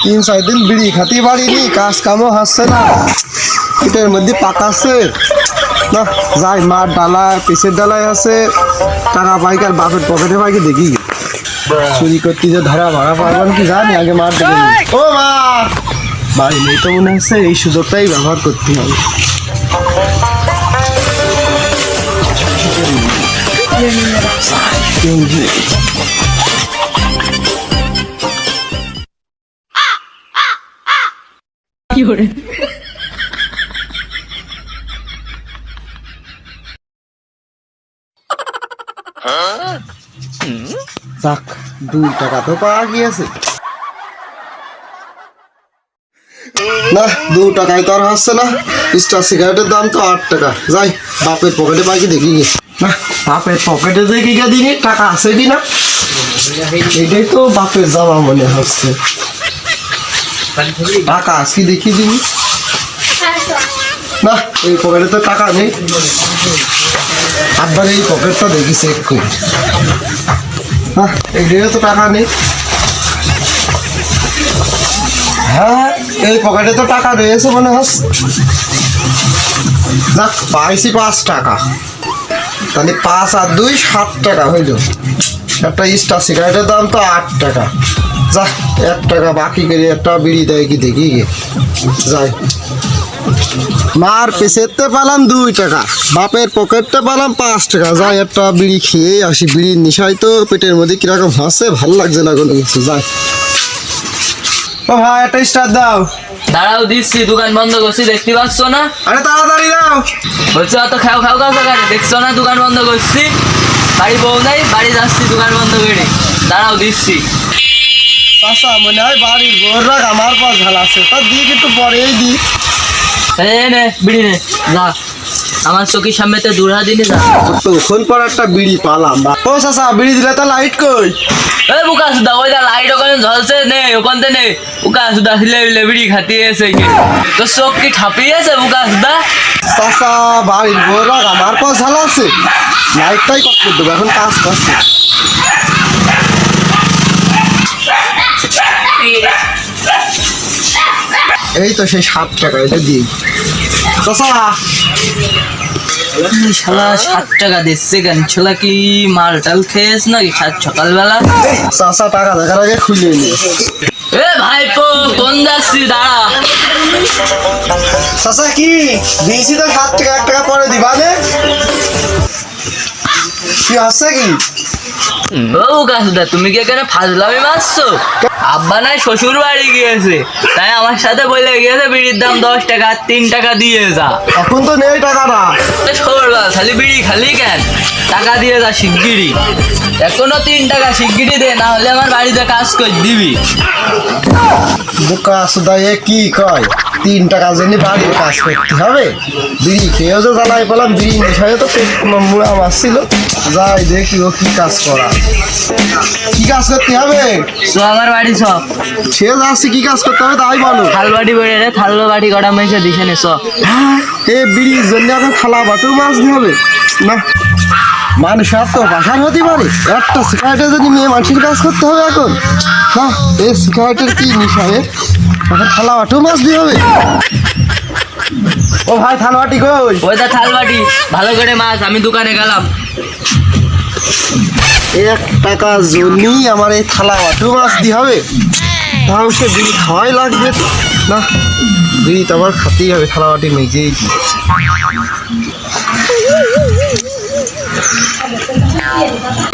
3-4 দিন বিড়ি খাতে পারিনি, কাজ কামও হচ্ছে না, পেটের মধ্যে পাকাচ্ছে না। যাই মার ডালায় পিসের ডালায় আছে, টাকা পাইকার বাপের পকেটে পাইকে দেখি চুরি করতে যে ধরা ভাড়া পারবেন কি জানি, আগে মার দেবেন। ও মা, বাড়ি নেই তো মনে হচ্ছে, এই সুযোগটাই ব্যবহার করতে হবে। যাক, 2 টাকা তো পাওয়া গিয়েছে না। 2 টাকায় তো আর হচ্ছে না, স্টার সিগারেটের দাম তো 8 টাকা। যাই বাপের পকেটে পাইকি দেখি গে না, বাপের পকেটে দেখি গে দিনি, টাকা আছে কি না, এটাই তো বাপের জামা মনে হচ্ছে। টাকা আছে দেখি দিনি না, এই পকেটে তো টাকা নেই। আব্বার এই পকেটটা দেখি চেক করি, হ্যাঁ এখানে তো টাকা নেই। হ্যাঁ এই পকেটে তো টাকা রয়েছে মনে হচ্ছে। যাক পাইছি 5 টাকা, তাহলে 5 আর 2 7 টাকা হইল। একটা স্টার সিগারেটের দাম তো 8 টাকা। যা 1 টাকা বাকি করে একটা বিড়ি দেয় কি দেখি গে। যাই মার পেছাতে পেলাম 2 টাকা, বাপের পকেটটা পেলাম 5 টাকা। যাই একটা বিড়ি খেয়ে আসি, বিড়ির নেশায় তো পেটের মধ্যে কিরকম হাসে, ভালো লাগছে না কোনো কিছু। যাই ও ভাই একটা স্টার দাও। দাঁড়াও দিচ্ছি, দোকান বন্ধ করছি, দেখতে পাচ্ছ না? আরে তাড়াতাড়ি দাও। বলছো অত খাও খাও খাও খাও, দেখছো না দোকান বন্ধ করছি, বাড়ি বউ নাই, বাড়ি যাচ্ছি দোকান বন্ধ করে। দাঁড়াও দিচ্ছি। চাচা মনে হয় বাড়ির বউরা আমার পর ঝালাচ্ছে, তা দিক একটু পরেই দি। নে বিড়ি নে, যা আমার চোখের সামনেতে দূরা দিনে যা। তখন পর একটা বিড়ি পালাম। ও চাচা বিড়ি দিলে তা লাইট কই? এ বুকা সুদা, ওই যা লাইট ওখানে ঝলছে, নে ওখানতে নে। বুকা সুদা ছিলে বিলে বিড়ি খাতি এসে কি তোর চোখ কি ঠাপিয়েছে বুকা সুদা? চাচা বাড়ির বউরা আমার পর ঝালাচ্ছে, লাইটটাই কত করে দেবো, এখন কাজ করছে। এই তো সেই 7 টাকা, এটা দিই চাচা। শালা 7 টাকা দিচ্ছে কেন? শালা কি মাল টাল খেয়েছ নাকি সকালবেলা? চাচা টাকা দেখার আগে খুলে নি। এ ভাইপো কোন যাচ্ছি, দাঁড়া। চাচা কি দিয়েছি তো 7 টাকা, 1 টাকা পরে দিবা নে। কি হচ্ছে কি? ও গাছদা, তুমি কি এখানে ফাজলামি মারছো? আব্বা নাই শ্বশুর বাড়ি গিয়েছে, তাই আমার সাথে বলে গিয়েছে বিড়ির দাম 10 টাকা, 3 টাকা দিয়ে যা। এখন তো নেই টাকাটা। সরবা খালি বিড়ি খালি কেন, টাকা দিয়ে যা শিগগিরি। এখনো 3 টাকা শিগগিরি দে, না হলে আমার বাড়িতে কাজ করে দিবি। বোকা সুদা এ কি কয়? 3 টাকা জন্য বাড়ির কাজ করতে হবে? বিড়ি খেয়েও যে জ্বালাই পেলাম, বিড়ি নেশায় তো পেট মুড়া মারছিল। যাই দেখি ও কি কাজ করা, কি কাজ করতে হবে। তো আমার বাড়ি সব সে যাচ্ছে, কি কাজ করতে হবে তাই বলো। থাল বাটি বেড়ে রে, থাল বাটি কটা মেসে দিছে নে সব। এ বিড়ির জন্য এখন থালা বাটু মাছ দিতে হবে না? মানুষের তো বাসার হতে পারে, একটা সিগারেটের জন্য মেয়ে মানুষের কাজ করতে হবে এখন? হ্যাঁ এই সিগারেটের কি নিশায় এখন থালা বাটু মাছ দিয়ে হবে। ও ভাই থালা বাটি কই? ওইটা থাল বাটি ভালো করে মাছ, আমি দোকানে গেলাম। 1 টাকা জন্যই আমার এই থালা বাটু মাছ দিয়ে হবে? তাও সে বিড়ি খাওয়াই লাগবে না, বিড়ি তো আমার খাতেই হবে, থালা বাটি মেজেই দিই।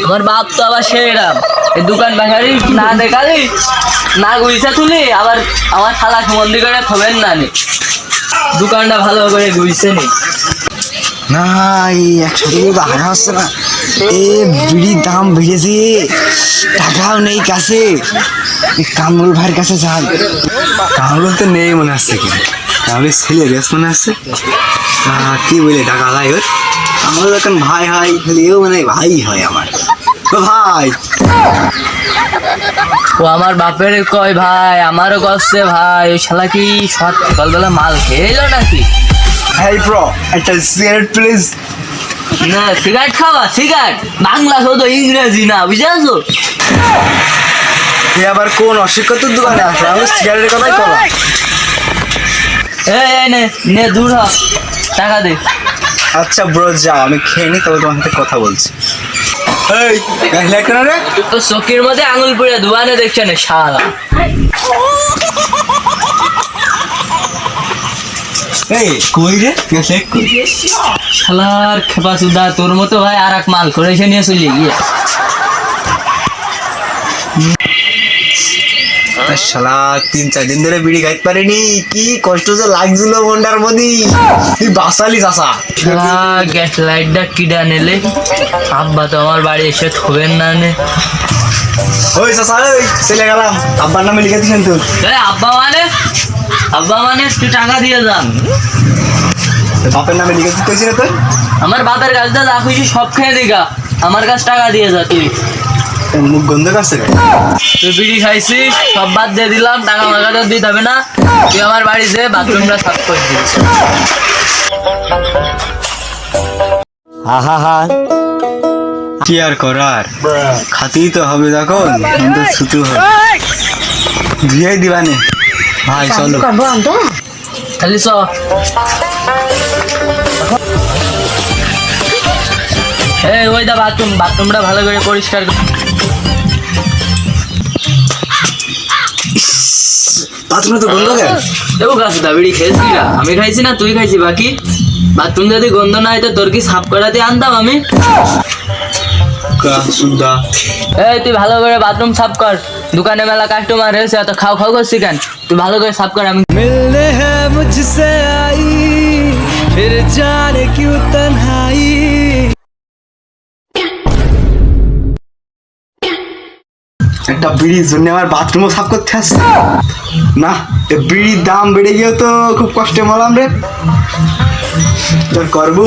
আমার বাপ তো আবার সেরাম, এই দোকান বাসারি না দেখালি না গুইছা তুলি, আবার আমার থালা সম্বন্ধে করে খবেন না নি, দোকানটা ভালো করে গুইছে নি। না এই একসাথে বাহার হচ্ছে না, এ বিড়ির দাম বেড়েছে, টাকাও নেই কাছে। কামরুল ভাইয়ের কাছে যান। কামরুল তো নেই মনে হচ্ছে, কি কামরুলের ছেলে বেশ মনে হচ্ছে। কি বলে টাকা দেয় ওর? আমার এখন ভাই হয়, এও মানে ভাই হয় আমার। ও ভাই, ও আমার বাপের কয় ভাই, আমারও করছে ভাই। ওই শালা কি সকালবেলা মাল খেয়ে এলো নাকি? হেই ব্রো, একটা সিগারেট প্লিজ। না সিগারেট খাওয়া, সিগারেট বাংলা শুধু, ইংরেজি না, বুঝেছো? তুই আবার কোন অশিক্ষিতর দোকানে আসলো? আমি সিগারেটের কথাই কলা। এই নে নে দূর হ, টাকা দে। আচ্ছা ব্রো যাও, আমি খেয়ে নি, তবে তোমার সাথে কথা বলছি। এই গাছ কেন রে? তো চকির মধ্যে আঙুল পুড়ে ধোয়ানে দেখছে না শালা। এই কই রে গাছ কই? শালার খেপা সুদা, তোর মতো ভাই আর এক মাল করে এসে নিয়ে চলে গিয়ে। শালা 3-4 দিন ধরে বিড়ি খাইতে পারিনি, কি কষ্ট যে লাগছিল মনটার মধ্যে। তুই বাসালি চাষা। শালা গ্যাস লাইটটা কিডা নেলে, আব্বা তো আমার বাড়ি এসে থবেন না নে। ওই চাষা, ওই চলে গেলাম, আব্বার নামে লিখে দিছেন তো? আব্বা মানে তুই টাকা দিয়ে যান। বাপের নামে লিখে দিতে কইছি না তোর? আমার বাপের কাছটা যা খুশি সব খেয়ে দিগা, আমার কাছে টাকা দিয়ে যা তুই। তোর মুখ গন্ধ করছে রে। তুই বিড়ি খাইছিস, সব বাদ দিয়ে দিলাম, টাকা মাকাটা দিতে হবে না। তুই আমার বাড়ি যে বাথরুমটা সাফ করে দিস। কি আর করার, খাতেই তো হবে, যখন কিন্তু ছুটু হবে। ধুয়ে দিবানে ভাই, চলো। খালি চ। এই ওই দা বাথরুম, বাথরুমটা ভালো করে পরিষ্কার কর। বাথরুমে তো গন্ধ কেন? এও গাছ দা বিড়ি খেয়েছি না, আমি খাইছি না তুই খাইছি বাকি। বাথরুম যদি গন্ধ না হইতো তোর কি সাফ করাতে আনতাম আমি? সুদা এই তুই ভালো করে বাথরুম সাফ কর, দোকানে মেলা কাস্টমার হয়েছে, এত খাও খাও করছি কেন? তুই ভালো করে সাফ কর। আমি मिलने है मुझसे आई फिर जाने क्यों तन्हाई। একটা বিড়ির জন্য আমার বাথরুমও সাফ করতে আসছে না। এ বিড়ির দাম বেড়ে গিয়েও তো খুব কষ্টে মরলাম রে। তোর করবো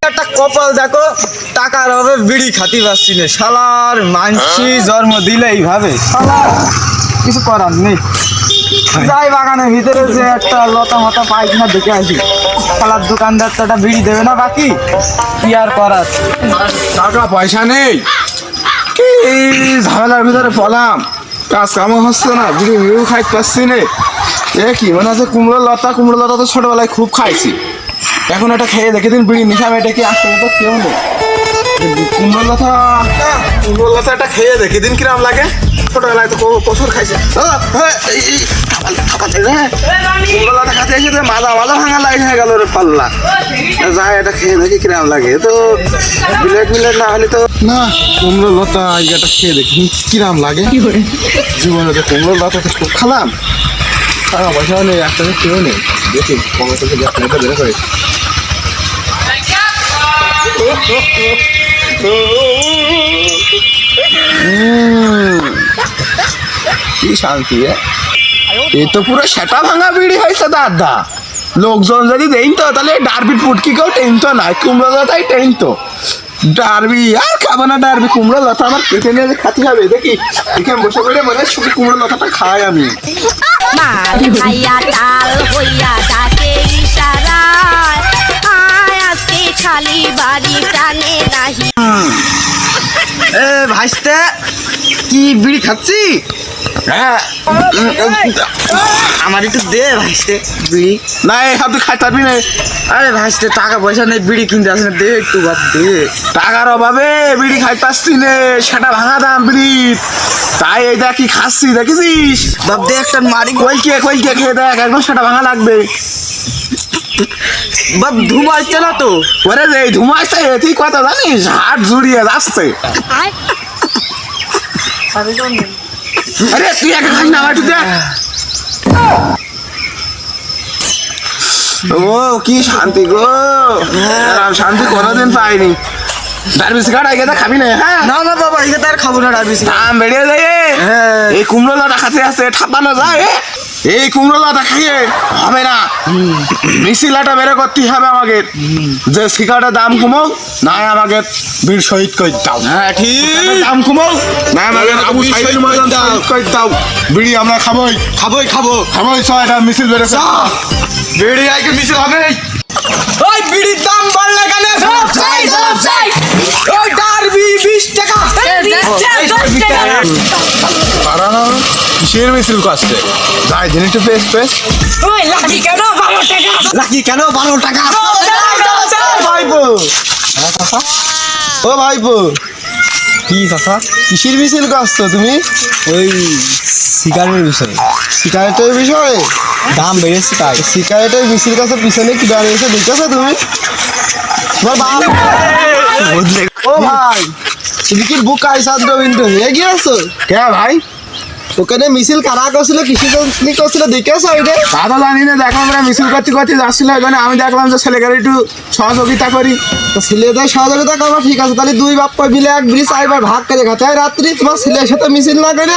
একটা কপাল দেখো, টাকার অভাবে বিড়ি খাতি পাচ্ছি না। শালার মানসি জন্ম দিলে এইভাবে, শালার কিছু করার নেই। যাই বাগানের ভিতরে যে একটা লতা মতা পাই কিনা দেখে আসি। শালার দোকানদার তো একটা বিড়ি দেবে না বাকি, কি আর করার। টাকা পয়সা নেই, কি ঝামেলার ভিতরে পড়লাম, কাজ কামও হচ্ছে না, বিড়ি বিড়িও খাইতে পারছি না। এ কি মনে হচ্ছে কুমড়ো লতা তো ছোটবেলায় খুব খাইছি, এখন এটা খেয়ে দেখে দিন বিড়ি নিশাম, এটা কি আসতে তো কেউ নেই। কুমড়ো লতাটা খেয়ে দেখে দিন কিরাম লাগে, ছোটবেলায় তো প্রচুর খাইছে। কুমড়ো লতা খাতে এসে মাজা ভাঙা লাইট হয়ে গেল রে পাল্লা। যাই এটা খেয়ে দেখি কিরাম লাগে, তো বিলেট না হলে তো না। কুমড়ো লতা এটা খেয়ে দেখি কিরাম লাগে, জীবনে তো কুমড়ো লতা তো খুব খালাম, টাকা পয়সাও নেই, একটা কেউ নেই। দেখি কবে থেকে এটা বের করে কি শান্তি। এই তো পুরো সেটা ভাঙা বিড়ি হয়েছে দাদা। লোকজন যদি দেন তো তাহলে ডারবি পুটকি কেউ টেনতো না, কুমড়ো লতাই টেনতো। ডারবি আর খাবো না, ডারবি কুমড়ো লতা আমার পেটে নিয়ে খাতে হবে। দেখি এখানে বসে পড়ে মনে হয় শুধু কুমড়ো লতাটা খাই আমি। মাল খাইয়া তাল হইয়া ডাকে ইশারায়, আয় আজকে খালি বাড়ি টানে নাহি। এ ভাইস্তে, কি বিড়ি খাচ্ছি? হ্যাঁ আমার একটু দে ভাইস্তে বিড়ি। না এই হাতে খাইতে পারবি না। আরে ভাইস্তে টাকা পয়সা নেই, বিড়ি কিনতে আসে না, দে একটু বাদ দে। টাকার অভাবে বিড়ি খাইতে পারছি না, সেটা ভাঙা দাম বিড়ির, তাই এইটা কি খাচ্ছি দেখেছিস? বাপ দে একটা মারি। কইলকে খেয়ে দেখ, একদম সেটা ভাঙা লাগবে। বাপ ধুমা আসছে না তো? ওরে রে ধুমা আসছে, তুই কথা জানিস? হাট জুড়িয়ে যাচ্ছে। আরে তুই একটা খাস না, আমার একটু দে। ও কি শান্তি গো, এরকম শান্তি কোনোদিন পাইনি। ডারবিস কাঠ আগে খাবি না? হ্যাঁ না না বাবা, এখানে তার খাবো না ডারবিস। দাম বেড়ে যায়, হ্যাঁ এই কুমড়ো লতা খাতে আছে ঠাপানো যায়। এই কুমড়ো লতা খাইয়ে হবে না, মিছিলাটা বের করতে হবে আমাকে। যে সিগারেটের দাম কমাও, না আমাকে বীর শহীদ করে দাও। হ্যাঁ ঠিক, দাম কমাও, না আমাকে আবু সাইদুল ময়দান শহীদ করে দাও। বিড়ি আমরা খাবোই খাবোই। এটা মিছিল বেরো, বিড়ি আইকে মিছিল হবে। ওই বিড়ির দাম বাড়লে কেন? ওই ডারবি 20 টাকা। কিসের মিছিল করছে? যাই দিন একটু পেস্ট লাকি কেন 12 টাকা? ভাইপো, ও ভাইপো, কি চাচা? কিসের মিছিল করছো তুমি? ওই সিগারেটের বিষয়ে সিগারেটের বিষয়ে? দাম বেড়েছে তাই। সিগারেটের মিছিল কাছে পিছনে কি দাঁড়িয়েছে দেখেছো তুমি? তোমার বাপ, ও ভাই, তুমি কি বুক আইসাদ্র বিন্দু হয়ে গিয়েছো? কে ভাই? ওখানে মিছিল কারা করছিল, কৃষি করছিল দেখেছো? ওইটা তা তো জানি না, দেখলাম আমরা মিছিল করতে যাচ্ছিল, এখানে আমি দেখলাম যে ছেলেকে একটু সহযোগিতা করি। তো ছেলেদের সহযোগিতা করবো, ঠিক আছে, তাহলে দুই বাপ মিলে এক ব্রিজ আইবার ভাগ করে খাতে হয় রাত্রি। তোমার ছেলের সাথে মিছিল না করে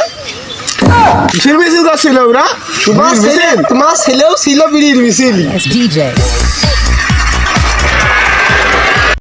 কিসের মিছিল করছিল ওরা? তোমার ছেলেও ছিল বিড়ির মিছিল।